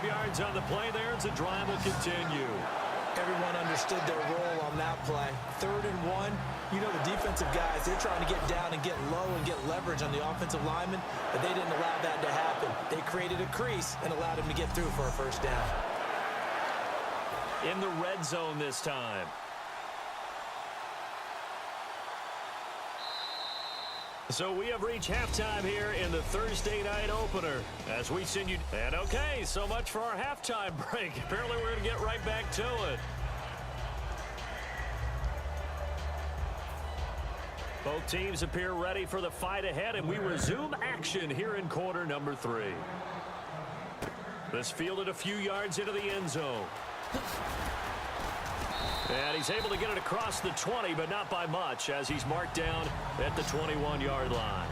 yards on the play there as the drive will continue. Everyone understood their role on that play. 3rd and 1. You know the defensive guys, they're trying to get down and get low and get leverage on the offensive lineman, but they didn't allow that to happen. They created a crease and allowed him to get through for a first down. In the red zone this time. So we have reached halftime here in the Thursday night opener as we send you. And okay, so much for our halftime break. Apparently we're going to get right back to it. Both teams appear ready for the fight ahead, and we resume action here in quarter number 3. This fielded a few yards into the end zone. And he's able to get it across the 20, but not by much, as he's marked down at the 21-yard line.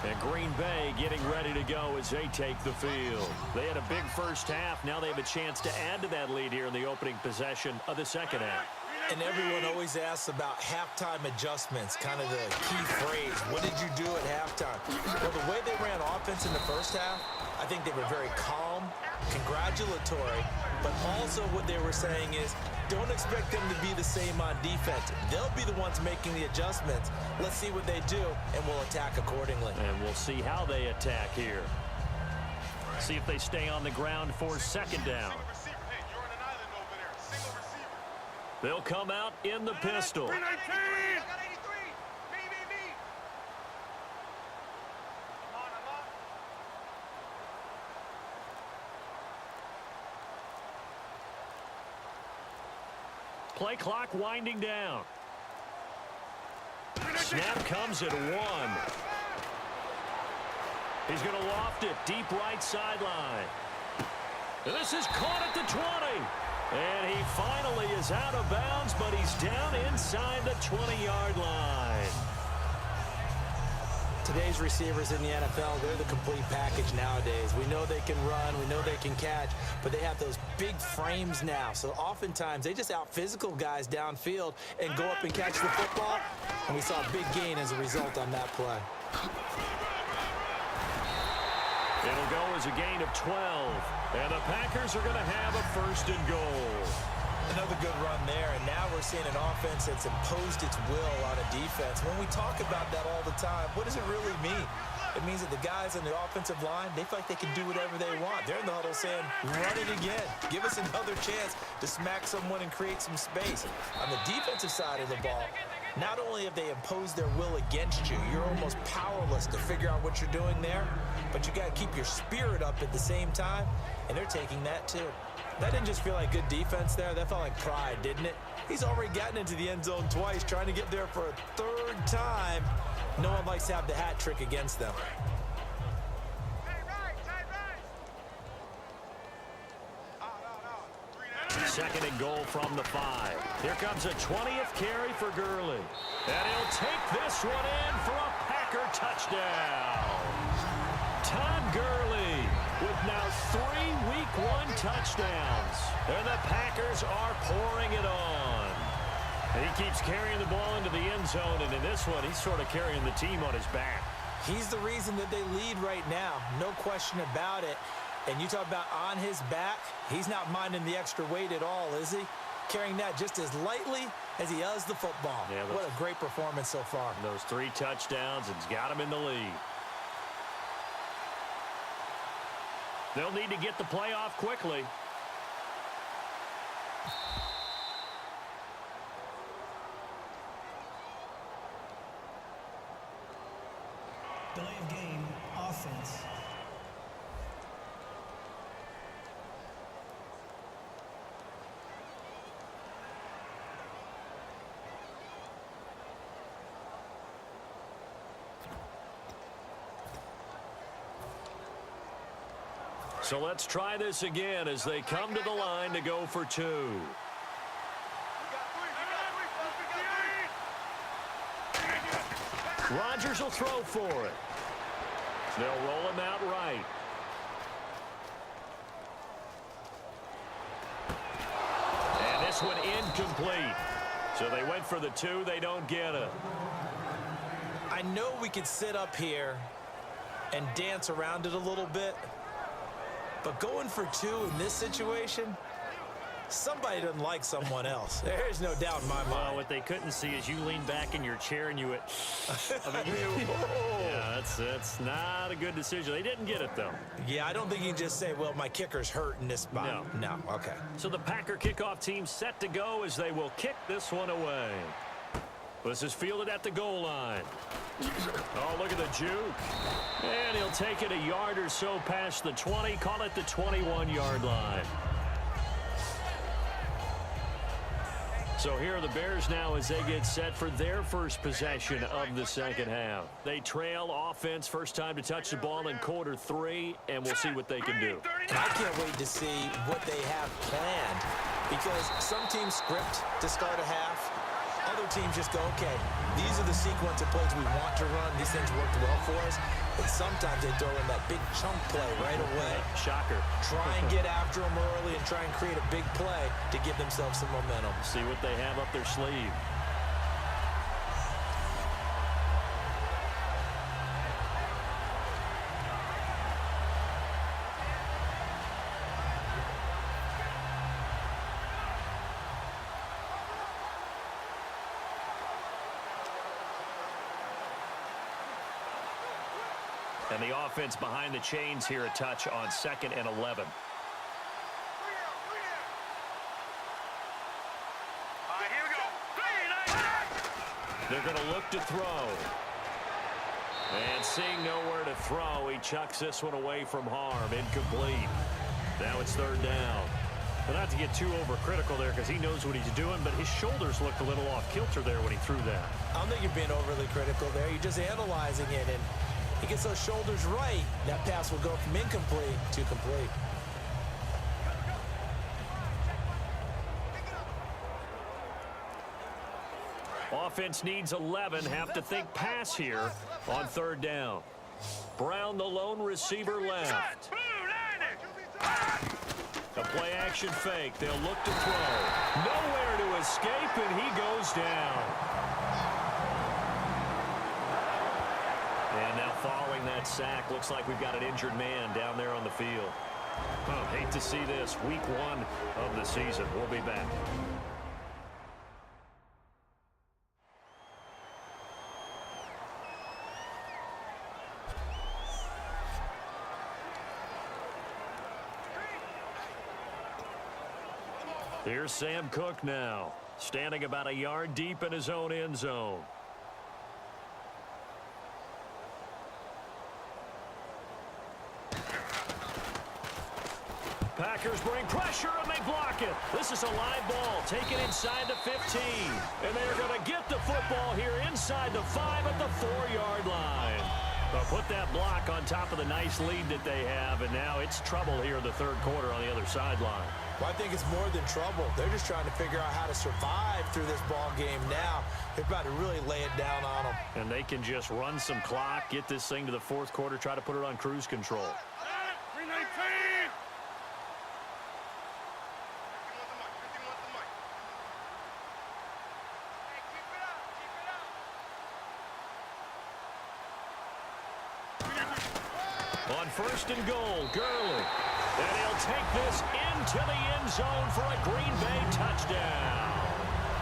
And Green Bay getting ready to go as they take the field. They had a big first half. Now they have a chance to add to that lead here in the opening possession of the second half. And everyone always asks about halftime adjustments, kind of the key phrase. What did you do at halftime? Well, the way they ran offense in the first half, I think they were very calm, congratulatory, but also what they were saying is don't expect them to be the same on defense. They'll be the ones making the adjustments. Let's see what they do, and we'll attack accordingly. And we'll see how they attack here. See if they stay on the ground for second down. They'll come out in the pistol. Play clock winding down. Snap comes at 1. He's going to loft it deep right sideline. This is caught at the 20. And he finally is out of bounds, but he's down inside the 20-yard line. Today's receivers in the NFL, they're the complete package nowadays. We know they can run, we know they can catch, but they have those big frames now. So oftentimes they just out-physical guys downfield and go up and catch the football. And we saw a big gain as a result on that play. It'll go as a gain of 12. And the Packers are going to have a 1st and goal. Another good run there, and now we're seeing an offense that's imposed its will on a defense. When we talk about that all the time, what does it really mean? It means that the guys on the offensive line, they feel like they can do whatever they want. They're in the huddle saying, run it again. Give us another chance to smack someone and create some space. On the defensive side of the ball, not only have they imposed their will against you, you're almost powerless to figure out what you're doing there, but you got to keep your spirit up at the same time, and they're taking that too. That didn't just feel like good defense there. That felt like pride, didn't it? He's already gotten into the end zone twice, trying to get there for a 3rd time. No one likes to have the hat trick against them. Second and goal from the 5. Here comes a 20th carry for Gurley. And he'll take this one in for a Packer touchdown. Todd Gurley with now 3 Week 1 touchdowns. And the Packers are pouring it on. And he keeps carrying the ball into the end zone, and in this one, he's sort of carrying the team on his back. He's the reason that they lead right now. No question about it. And you talk about on his back, he's not minding the extra weight at all, is he? Carrying that just as lightly as he does the football. Yeah, what a great performance so far. Those 3 touchdowns, it's got him in the lead. They'll need to get the play off quickly. Delay of game, offense. So let's try this again as they come to the line to go for 2. Rodgers will throw for it. They'll roll him out right. And this one incomplete. So they went for the 2. They don't get it. I know we could sit up here and dance around it a little bit. But going for 2 in this situation, somebody doesn't like someone else. There's no doubt in my mind. Well, what they couldn't see is you lean back in your chair and you went, yeah, that's not a good decision. They didn't get it, though. Yeah, I don't think you can just say, well, my kicker's hurt in this spot. No, okay. So the Packer kickoff team set to go as they will kick this one away. This is fielded at the goal line. Oh, look at the juke. And he'll take it a yard or so past the 20. Call it the 21-yard line. So here are the Bears now as they get set for their first possession of the second half. They trail offense, first time to touch the ball in quarter 3, and we'll see what they can do. I can't wait to see what they have planned, because some teams script to start a half. Other teams just go, okay, these are the sequence of plays we want to run. These things worked well for us. But sometimes they throw in that big chunk play right away. Shocker. Try and get after them early and try and create a big play to give themselves some momentum. See what they have up their sleeve. And the offense behind the chains here, a touch on 2nd and 11. They're going to look to throw. And seeing nowhere to throw, he chucks this one away from harm. Incomplete. Now it's 3rd down. But not to get too overcritical there because he knows what he's doing, but his shoulders looked a little off kilter there when he threw that. I don't think you're being overly critical there. You're just analyzing it, and he gets those shoulders right. That pass will go from incomplete to complete. Offense needs 11. Have to think pass here on 3rd down. Brown, the lone receiver, left. A play-action fake. They'll look to throw. Nowhere to escape, and he goes down. And now following that sack, looks like we've got an injured man down there on the field. Oh, hate to see this. Week 1 of the season. We'll be back. Here's Sam Cook now, standing about a yard deep in his own end zone. Packers bring pressure, and they block it. This is a live ball taken inside the 15. And they're going to get the football here inside the 5 at the 4-yard line. But put that block on top of the nice lead that they have, and now it's trouble here in the 3rd quarter on the other sideline. Well, I think it's more than trouble. They're just trying to figure out how to survive through this ball game now. They're about to really lay it down on them. And they can just run some clock, get this thing to the 4th quarter, try to put it on cruise control. On 1st and goal, Gurley. And he'll take this into the end zone for a Green Bay touchdown.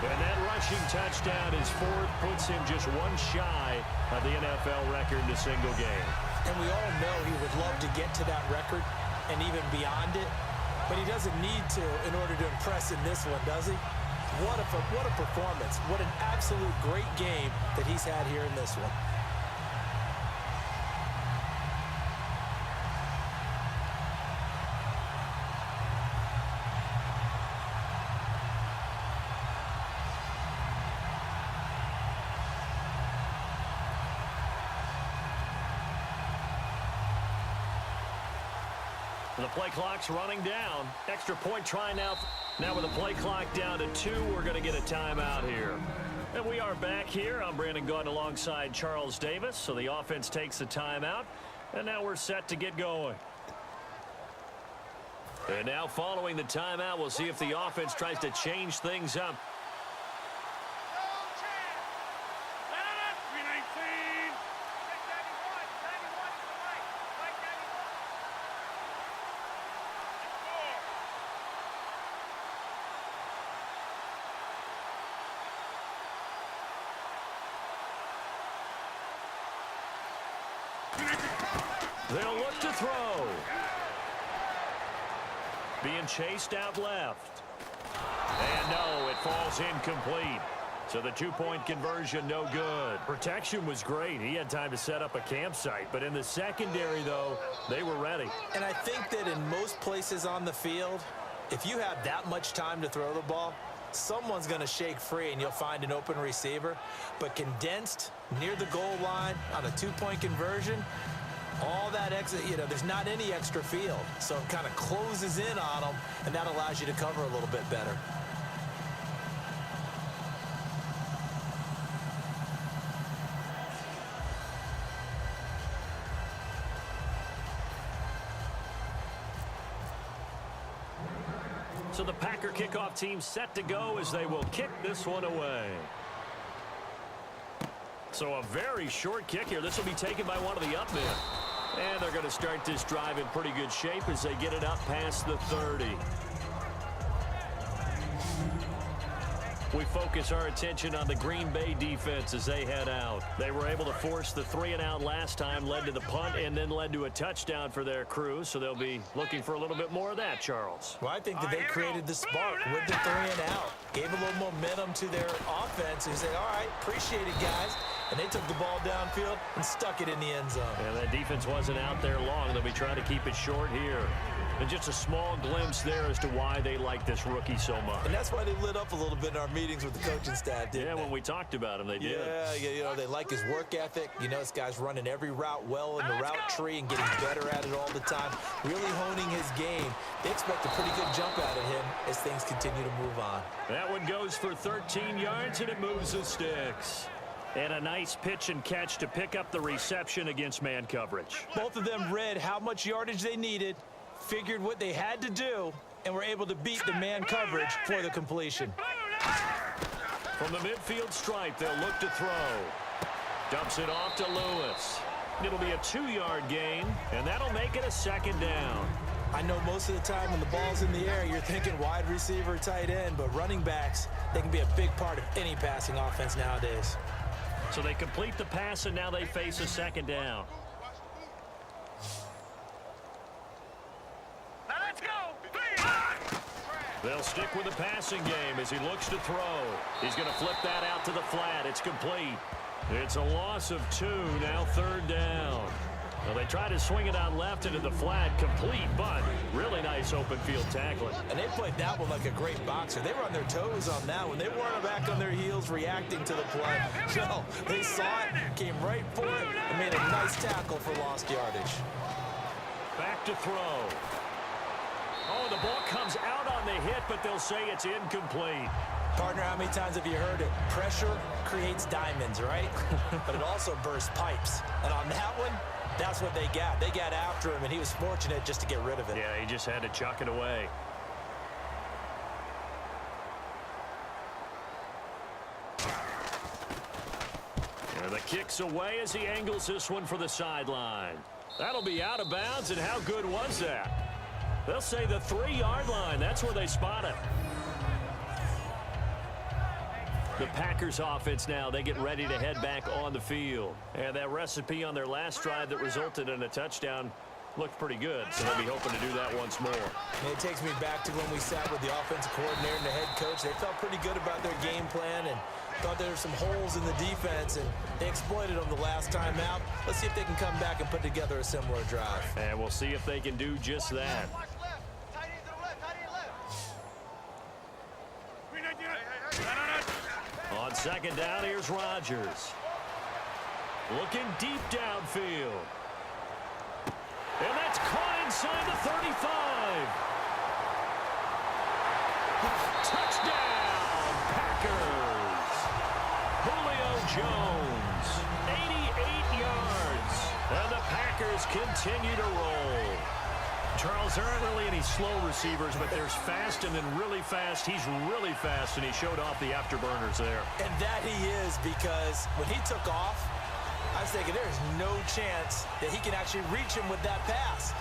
And that rushing touchdown, his 4th, puts him just one shy of the NFL record in a single game. And we all know he would love to get to that record and even beyond it, but he doesn't need to in order to impress in this one, does he? What a performance. What an absolute great game that he's had here in this one. And the play clock's running down. Extra point try now. Now with the play clock down to 2, we're going to get a timeout here. And we are back here. I'm Brandon Gunn alongside Charles Davis. So the offense takes the timeout. And now we're set to get going. And now following the timeout, we'll see if the offense tries to change things up. They'll look to throw. Being chased out left. And no, it falls incomplete. So the two-point conversion, no good. Protection was great. He had time to set up a campsite. But in the secondary, though, they were ready. And I think that in most places on the field, if you have that much time to throw the ball, someone's going to shake free and you'll find an open receiver. But condensed near the goal line on a two-point conversion, all that exit, there's not any extra field. So it kind of closes in on them, and that allows you to cover a little bit better. So the Packer kickoff team set to go as they will kick this one away. So a very short kick here. This will be taken by one of the up men. And they're going to start this drive in pretty good shape as they get it up past the 30. We focus our attention on the Green Bay defense as they head out. They were able to force the 3-and-out last time, led to the punt, and then led to a touchdown for their crew. So they'll be looking for a little bit more of that, Charles. Well, I think that they created the spark with the 3-and-out. Gave a little momentum to their offense and said, all right, appreciate it, guys. And they took the ball downfield and stuck it in the end zone. And that defense wasn't out there long. They'll be trying to keep it short here. And just a small glimpse there as to why they like this rookie so much. And that's why they lit up a little bit in our meetings with the coaching staff, didn't they? When we talked about him, they did. Yeah, they like his work ethic. This guy's running every route well in the route tree and getting better at it all the time, really honing his game. They expect a pretty good jump out of him as things continue to move on. That one goes for 13 yards, and it moves the sticks. And a nice pitch and catch to pick up the reception against man coverage. Both of them read how much yardage they needed, figured what they had to do, and were able to beat the man coverage for the completion. From the midfield stripe, they'll look to throw. Dumps it off to Lewis. It'll be a 2-yard gain, and that'll make it a second down. I know most of the time when the ball's in the air, you're thinking wide receiver, tight end, but running backs, they can be a big part of any passing offense nowadays. So they complete the pass, and now they face a second down. Now let's go. They'll stick with the passing game as he looks to throw. He's going to flip that out to the flat. It's complete. It's a loss of 2, now third down. Well, they try to swing it out left into the flat, complete, but really nice open field tackling. And they played that one like a great boxer. They were on their toes on that one. They weren't back on their heels reacting to the play. No, they saw it, came right for it, and made a nice tackle for lost yardage. Back to throw. Oh, the ball comes out on the hit, but they'll say it's incomplete. Partner, how many times have you heard it? Pressure creates diamonds, right? But it also bursts pipes. And on that one, that's what they got. They got after him, and he was fortunate just to get rid of it. Yeah, he just had to chuck it away. And the kick's away as he angles this one for the sideline. That'll be out of bounds, and how good was that? They'll say the 3-yard line. That's where they spot it. The Packers offense now, they get ready to head back on the field. And that recipe on their last drive that resulted in a touchdown looked pretty good. So they'll be hoping to do that once more. And it takes me back to when we sat with the offensive coordinator and the head coach. They felt pretty good about their game plan and thought there were some holes in the defense, and they exploited them the last time out. Let's see if they can come back and put together a similar drive. And we'll see if they can do just that. On second down, here's Rodgers. Looking deep downfield. And that's caught inside the 35. Touchdown, Packers. Julio Jones, 88 yards. And the Packers continue to roll. Charles, there aren't really any slow receivers, but there's fast and then really fast. He's really fast, and he showed off the afterburners there. And that he is, because when he took off, I was thinking there's no chance that he can actually reach him with that pass.